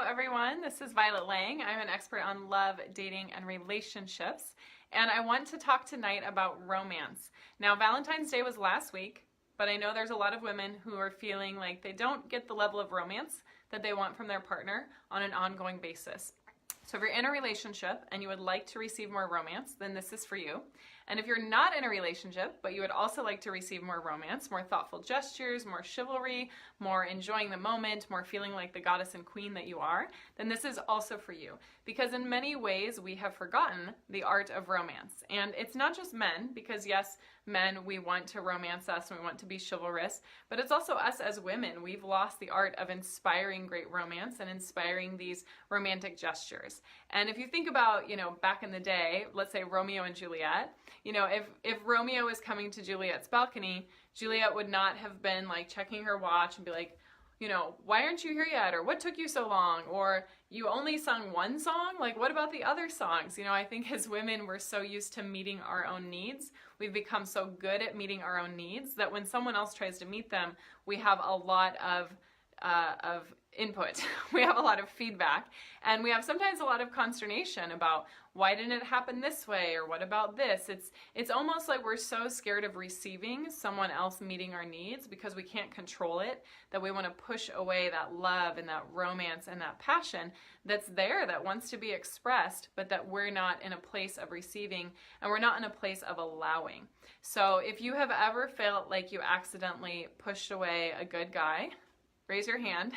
everyone. This is Violet Lang. I'm an expert on love, dating, and relationships, and I want to talk tonight about romance. Now, Valentine's Day was last week, but I know there's a lot of women who are feeling like they don't get the level of romance that they want from their partner on an ongoing basis. So if you're in a relationship and you would like to receive more romance, then this is for you. And if you're not in a relationship, but you would also like to receive more romance, more thoughtful gestures, more chivalry, more enjoying the moment, more feeling like the goddess and queen that you are, then this is also for you. Because in many ways, we have forgotten the art of romance. And it's not just men, because yes, men, we want to romance us and we want to be chivalrous, but it's also us as women. We've lost the art of inspiring great romance and inspiring these romantic gestures. And if you think about, back in the day, let's say Romeo and Juliet, if Romeo is coming to Juliet's balcony, Juliet would not have been like checking her watch and be like, why aren't you here yet? Or what took you so long? Or you only sung one song? Like, what about the other songs? I think as women, we're so used to meeting our own needs. We've become so good at meeting our own needs that when someone else tries to meet them, we have a lot of input. We have a lot of feedback, and we have sometimes a lot of consternation about why didn't it happen this way, or what about this? It's almost like we're so scared of receiving someone else meeting our needs because we can't control it, that we want to push away that love and that romance and that passion that's there, that wants to be expressed, but that we're not in a place of receiving, and we're not in a place of allowing. So if you have ever felt like you accidentally pushed away a good guy, raise your hand,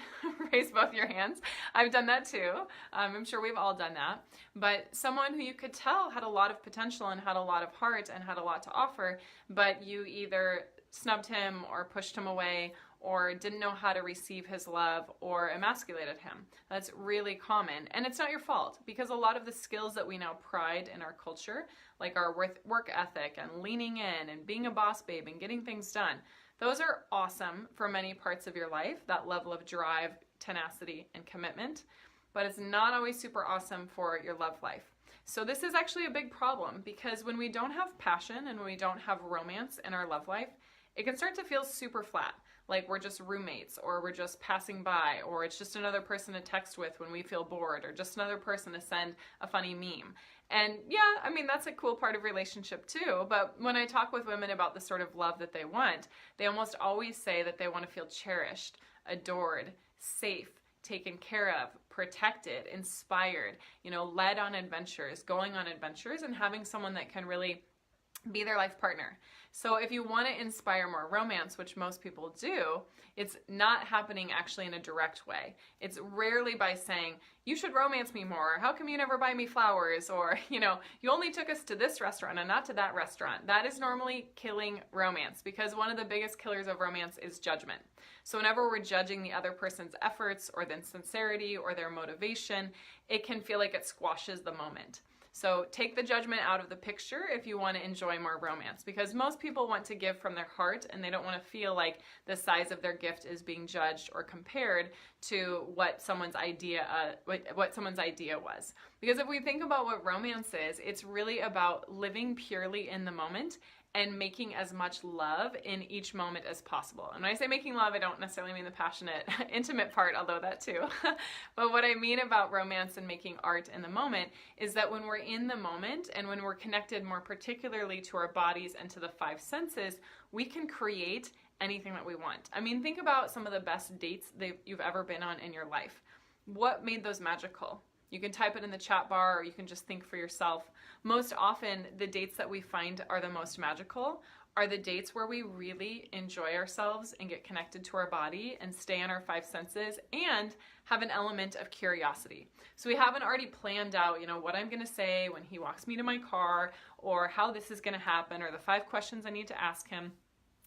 raise both your hands. I've done that too. I'm sure we've all done that. But someone who you could tell had a lot of potential and had a lot of heart and had a lot to offer, but you either snubbed him or pushed him away or didn't know how to receive his love or emasculated him. That's really common. And it's not your fault, because a lot of the skills that we now pride in our culture, like our work ethic and leaning in and being a boss babe and getting things done, those are awesome for many parts of your life, that level of drive, tenacity, and commitment, but it's not always super awesome for your love life. So this is actually a big problem, because when we don't have passion and when we don't have romance in our love life, it can start to feel super flat, like we're just roommates, or we're just passing by, or it's just another person to text with when we feel bored, or just another person to send a funny meme. And yeah, that's a cool part of relationship too, but when I talk with women about the sort of love that they want, they almost always say that they want to feel cherished, adored, safe, taken care of, protected, inspired, led on adventures, going on adventures, and having someone that can really be their life partner. So if you want to inspire more romance, which most people do, it's not happening actually in a direct way. It's rarely by saying, you should romance me more. How come you never buy me flowers? Or, you only took us to this restaurant and not to that restaurant. That is normally killing romance, because one of the biggest killers of romance is judgment. So whenever we're judging the other person's efforts or their sincerity or their motivation, it can feel like it squashes the moment. So take the judgment out of the picture if you want to enjoy more romance, because most people want to give from their heart and they don't want to feel like the size of their gift is being judged or compared to what someone's idea was. Because if we think about what romance is, it's really about living purely in the moment and making as much love in each moment as possible. And when I say making love, I don't necessarily mean the passionate, intimate part, although that too. But what I mean about romance and making art in the moment is that when we're in the moment and when we're connected more particularly to our bodies and to the five senses, we can create anything that we want. Think about some of the best dates that you've ever been on in your life. What made those magical? You can type it in the chat bar, or you can just think for yourself. Most often, the dates that we find are the most magical are the dates where we really enjoy ourselves and get connected to our body and stay in our five senses and have an element of curiosity. So we haven't already planned out, what I'm going to say when he walks me to my car, or how this is going to happen, or the 5 questions I need to ask him.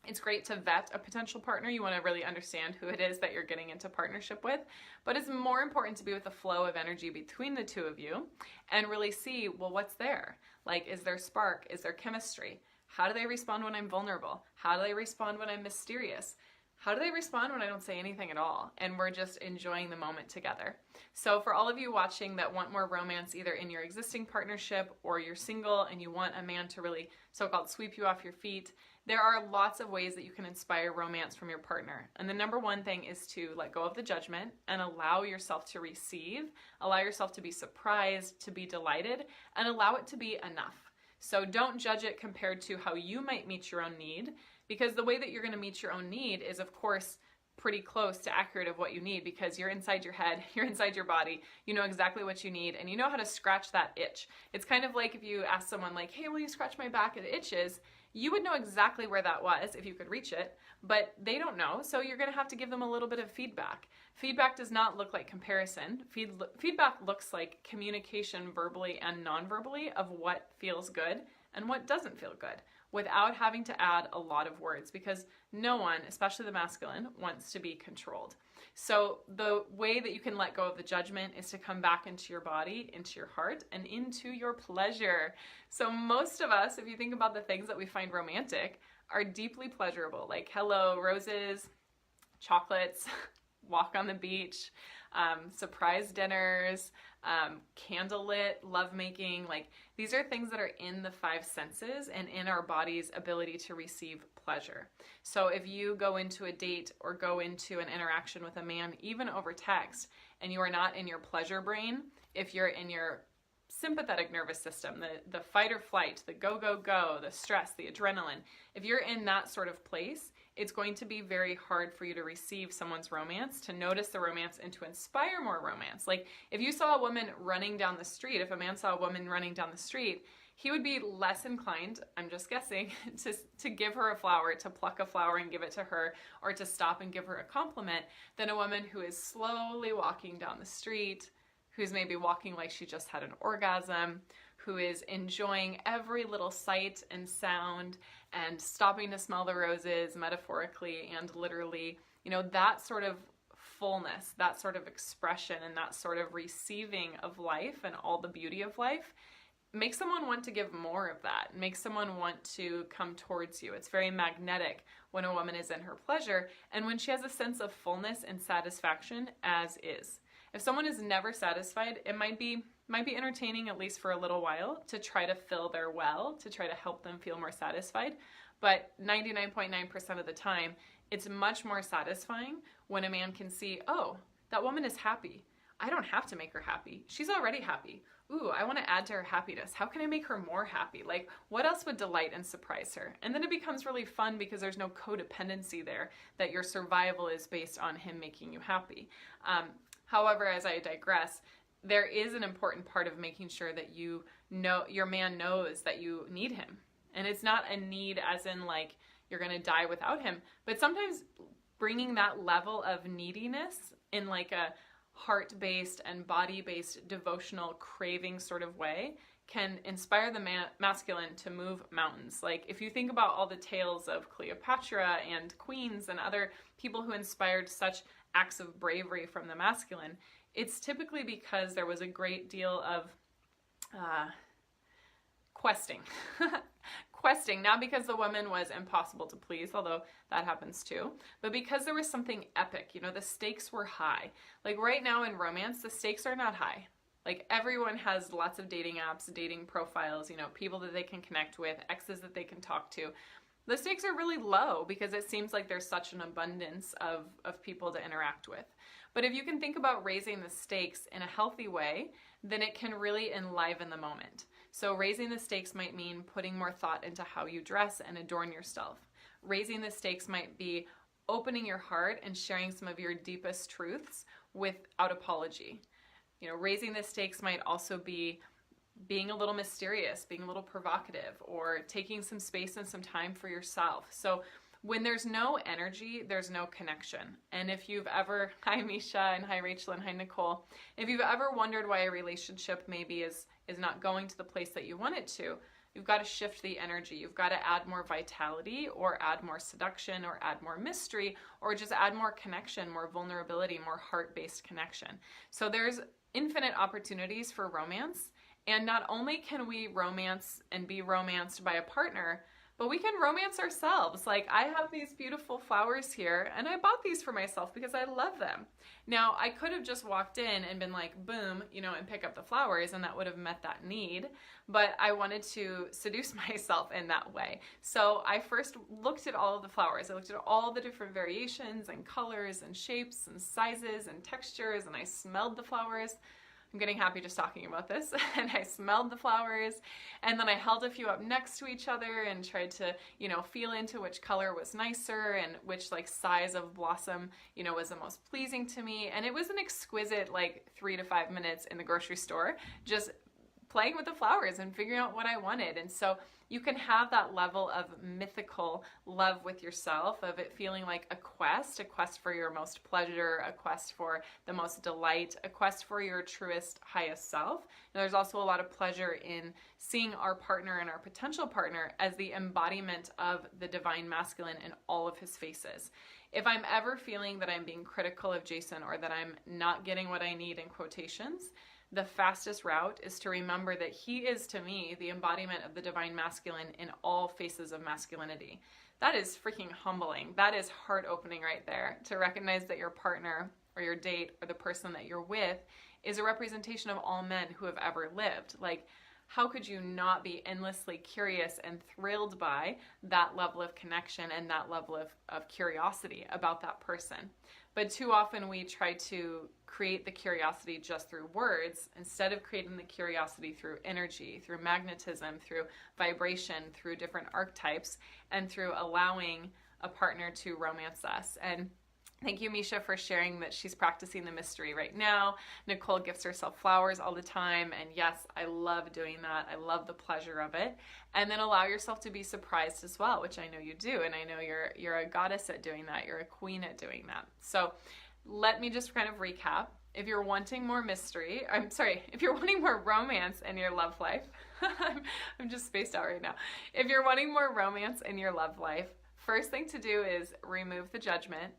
It's great to vet a potential partner. You want to really understand who it is that you're getting into partnership with, but it's more important to be with the flow of energy between the two of you and really see, well, what's there? Like, is there spark? Is there chemistry? How do they respond when I'm vulnerable? How do they respond when I'm mysterious? How do they respond when I don't say anything at all and we're just enjoying the moment together? So for all of you watching that want more romance either in your existing partnership or you're single and you want a man to really so-called sweep you off your feet, There are lots of ways that you can inspire romance from your partner. And the number one thing is to let go of the judgment and allow yourself to receive, allow yourself to be surprised, to be delighted, and allow it to be enough. So don't judge it compared to how you might meet your own need, because the way that you're going to meet your own need is, of course, pretty close to accurate of what you need, because you're inside your head, you're inside your body, you know exactly what you need, and you know how to scratch that itch. It's kind of like if you ask someone like, hey, will you scratch my back? It itches. You would know exactly where that was if you could reach it, but they don't know, so you're going to have to give them a little bit of feedback. Feedback does not look like comparison. Feedback looks like communication verbally and non-verbally of what feels good and what doesn't feel good, without having to add a lot of words, because no one, especially the masculine, wants to be controlled. So the way that you can let go of the judgment is to come back into your body, into your heart, and into your pleasure. So most of us, if you think about the things that we find romantic, are deeply pleasurable, like hello, roses, chocolates, walk on the beach, surprise dinners, candlelit lovemaking. Like, these are things that are in the five senses and in our body's ability to receive pleasure. So if you go into a date or go into an interaction with a man, even over text, and you are not in your pleasure brain, if you're in your sympathetic nervous system, the fight or flight, the go, go, go, the stress, the adrenaline, if you're in that sort of place, it's going to be very hard for you to receive someone's romance, to notice the romance, and to inspire more romance. Like, if you saw a woman running down the street, if a man saw a woman running down the street, he would be less inclined, I'm just guessing, to give her a flower, to pluck a flower and give it to her, or to stop and give her a compliment, than a woman who is slowly walking down the street, who's maybe walking like she just had an orgasm, who is enjoying every little sight and sound and stopping to smell the roses, metaphorically and literally. You know, that sort of fullness, that sort of expression, and that sort of receiving of life and all the beauty of life makes someone want to give more of that, makes someone want to come towards you. It's very magnetic when a woman is in her pleasure and when she has a sense of fullness and satisfaction as is. If someone is never satisfied, it might be entertaining, at least for a little while, to try to fill their well, to try to help them feel more satisfied. But 99.9% of the time, it's much more satisfying when a man can see, oh, that woman is happy. I don't have to make her happy. She's already happy. Ooh, I want to add to her happiness. How can I make her more happy? Like, what else would delight and surprise her? And then it becomes really fun because there's no codependency there, that your survival is based on him making you happy. However, as I digress, there is an important part of making sure that you know, your man knows that you need him. And it's not a need as in like you're going to die without him, but sometimes bringing that level of neediness in like a heart-based and body-based devotional craving sort of way can inspire the masculine to move mountains. Like, if you think about all the tales of Cleopatra and queens and other people who inspired such acts of bravery from the masculine, it's typically because there was a great deal of questing. Questing, not because the woman was impossible to please, although that happens too, but because there was something epic. You know, the stakes were high. Like, right now in romance, the stakes are not high. Like, everyone has lots of dating apps, dating profiles, you know, people that they can connect with, exes that they can talk to. The stakes are really low because it seems like there's such an abundance of people to interact with. But if you can think about raising the stakes in a healthy way, then it can really enliven the moment. So raising the stakes might mean putting more thought into how you dress and adorn yourself. Raising the stakes might be opening your heart and sharing some of your deepest truths without apology. You know, raising the stakes might also be being a little mysterious, being a little provocative, or taking some space and some time for yourself. So when there's no energy, there's no connection. And if you've ever, hi Misha, and hi Rachel, and hi Nicole, if you've ever wondered why a relationship maybe is not going to the place that you want it to, you've got to shift the energy. You've got to add more vitality, or add more seduction, or add more mystery, or just add more connection, more vulnerability, more heart-based connection. So there's infinite opportunities for romance. And not only can we romance and be romanced by a partner, But we can romance ourselves. Like, I have these beautiful flowers here, and I bought these for myself because I love them. Now, I could have just walked in and been like, boom, you know, and pick up the flowers, and that would have met that need. But I wanted to seduce myself in that way. So I first looked at all of the flowers. I looked at all the different variations and colors and shapes and sizes and textures, and I smelled the flowers. I'm getting happy just talking about this. And I smelled the flowers, and then I held a few up next to each other and tried to, you know, feel into which color was nicer and which like size of blossom, you know, was the most pleasing to me. And it was an exquisite like 3 to 5 minutes in the grocery store, just playing with the flowers and figuring out what I wanted. And so you can have that level of mythical love with yourself, of it feeling like a quest for your most pleasure, a quest for the most delight, a quest for your truest, highest self. And there's also a lot of pleasure in seeing our partner and our potential partner as the embodiment of the divine masculine in all of his faces. If I'm ever feeling that I'm being critical of Jason or that I'm not getting what I need in quotations, the fastest route is to remember that he is, to me, the embodiment of the divine masculine in all faces of masculinity. That is freaking humbling. That is heart-opening right there, to recognize that your partner or your date or the person that you're with is a representation of all men who have ever lived. Like, how could you not be endlessly curious and thrilled by that level of connection and that level of curiosity about that person? But too often we try to create the curiosity just through words instead of creating the curiosity through energy, through magnetism, through vibration, through different archetypes, and through allowing a partner to romance us. And thank you, Misha, for sharing that she's practicing the mystery right now. Nicole gifts herself flowers all the time. And yes, I love doing that. I love the pleasure of it. And then allow yourself to be surprised as well, which I know you do. And I know you're a goddess at doing that. You're a queen at doing that. So let me just kind of recap. If you're wanting more mystery, if you're wanting more romance in your love life, I'm just spaced out right now. If you're wanting more romance in your love life, first thing to do is remove the judgment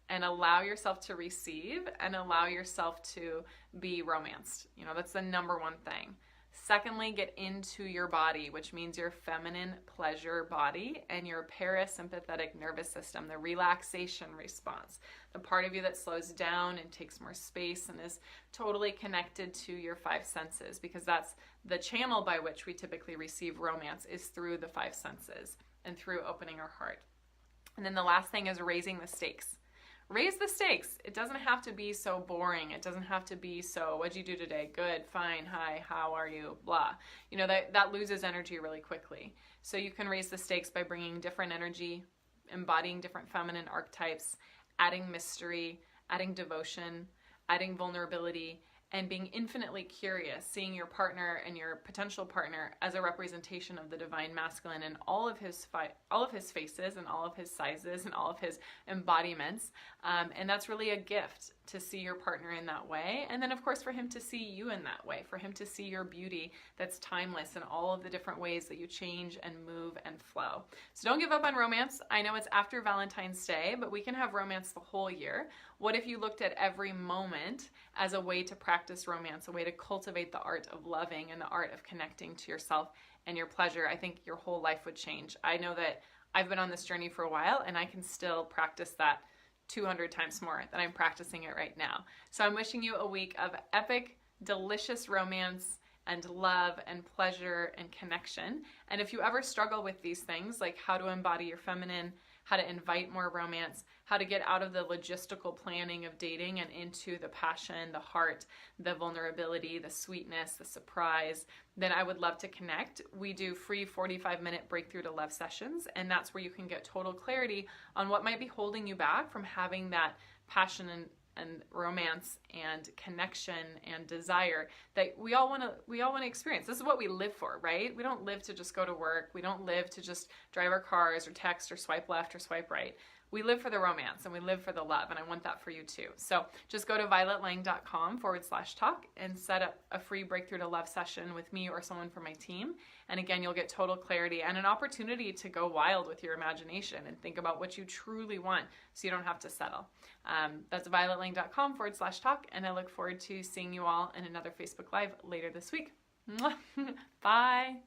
and allow yourself to receive and allow yourself to be romanced. You know, that's the number one thing. Secondly, get into your body, which means your feminine pleasure body and your parasympathetic nervous system, the relaxation response, the part of you that slows down and takes more space and is totally connected to your 5 senses, because that's the channel by which we typically receive romance, is through the 5 senses and through opening our heart. And then the last thing is raising the stakes. Raise the stakes. It doesn't have to be so boring. It doesn't have to be so, what'd you do today? Good, fine, hi, how are you, blah. You know, that loses energy really quickly. So you can raise the stakes by bringing different energy, embodying different feminine archetypes, adding mystery, adding devotion, adding vulnerability, and being infinitely curious, seeing your partner and your potential partner as a representation of the divine masculine in all of his faces and all of his sizes and all of his embodiments. And that's really a gift to see your partner in that way. And then, of course, for him to see you in that way, for him to see your beauty that's timeless in all of the different ways that you change and move and flow. So don't give up on romance. I know it's after Valentine's Day, but we can have romance the whole year. What if you looked at every moment as a way to practice romance, a way to cultivate the art of loving and the art of connecting to yourself and your pleasure? I think your whole life would change. I know that I've been on this journey for a while, and I can still practice that 200 times more than I'm practicing it right now. So I'm wishing you a week of epic, delicious romance and love and pleasure and connection. And if you ever struggle with these things, like how to embody your feminine, how to invite more romance, how to get out of the logistical planning of dating and into the passion, the heart, the vulnerability, the sweetness, the surprise, then I would love to connect. We do free 45-minute breakthrough to love sessions, and that's where you can get total clarity on what might be holding you back from having that passion and romance and connection and desire that we all want to experience. This is what we live for, right? We don't live to just go to work. We don't live to just drive our cars or text or swipe left or swipe right. We live for the romance and we live for the love, and I want that for you too. So just go to violetlang.com/talk and set up a free breakthrough to love session with me or someone from my team. And again, you'll get total clarity and an opportunity to go wild with your imagination and think about what you truly want so you don't have to settle. That's violetlang.com/talk, and I look forward to seeing you all in another Facebook Live later this week. Bye.